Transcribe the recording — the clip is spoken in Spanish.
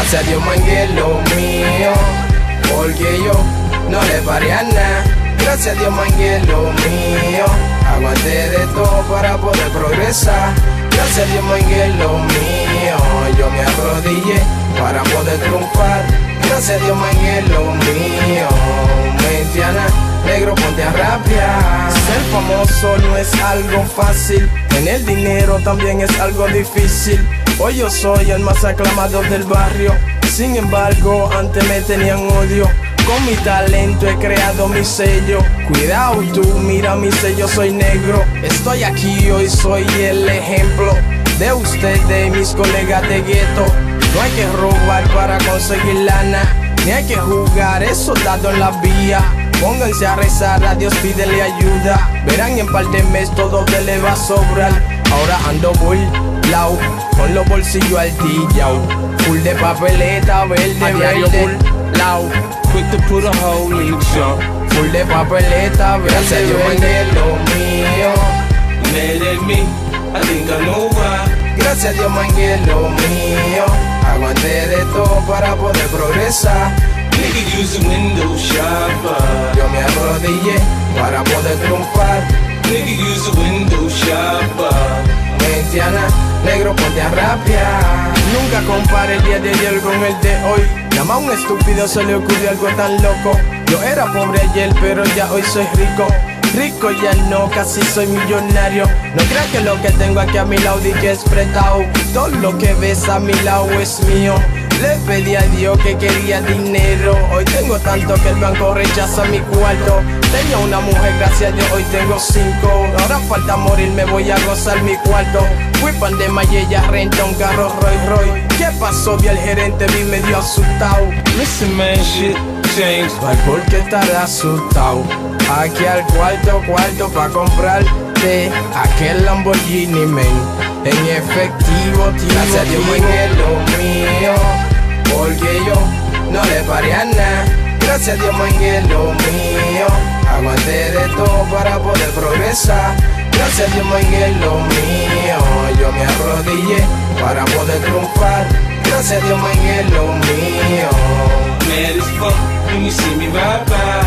Gracias a Dios mangué lo mío, porque yo no le paré a nada. Gracias a Dios mangué lo mío, aguanté de todo para poder progresar. Gracias a Dios mangué lo mío, yo me arrodillé para poder triunfar. Gracias a Dios mangué lo mío, Mentiana, negro ponte a rapear. Ser famoso no es algo fácil, tener dinero también es algo difícil. Hoy yo soy el más aclamado del barrio, sin embargo antes me tenían odio. Con mi talento he creado mi sello. Cuidado tú, mira mi sello, soy negro. Estoy aquí hoy, soy el ejemplo de ustedes, mis colegas de gueto. No hay que robar para conseguir lana, ni hay que jugar esos dados en la vía. Pónganse a rezar, a Dios pídele ayuda. Verán en par de meses todo que le va a sobrar. Ahora ando burlao, con los bolsillos altillaos, full de papeleta verde, a diario burlao, quick to put a hole in jump. Full de papeleta verde, Gracias a Dios mangué lo mío. Mad at me, I think I know why. Gracias a Dios mangué lo mío, aguanté de todo para poder progresar. Nigga use a window shopper. Yo me arrodillé para poder triunfar. Nigga use a window shopper. Mentiana, negro ponte a rapear. Nunca compare el día de ayer con el de hoy. Nada más a un estúpido se le ocurrió algo tan loco. Yo era pobre ayer pero ya hoy soy rico. Rico ya no, casi soy millonario. No creas que lo que tengo aquí a mi lado y que es prestado. Todo lo que ves a mi lado es mío. Le pedí a Dios que quería dinero. Hoy tengo tanto que el banco rechaza mi cuarto. Tenía una mujer, gracias a Dios, hoy tengo 5. Ahora falta morir, me voy a gozar mi cuarto. Fui pan de Maya y ella renta un carro Roy Roy. ¿Qué pasó? Vi al gerente, vi medio asustado. Listen man, shit changed. Ay, ¿por qué estar asustado? Aquí al cuarto pa' comprarte aquel Lamborghini, men. En efectivo, tío. Gracias a Dios mangué lo mío, porque yo no le paré a nada. Gracias a Dios mangué lo mío, aguanté de todo para poder progresar. Gracias a Dios mangué lo mío, yo me arrodillé para poder triunfar. Gracias a Dios mangué lo mío. Mad as fuck when you see me ride by.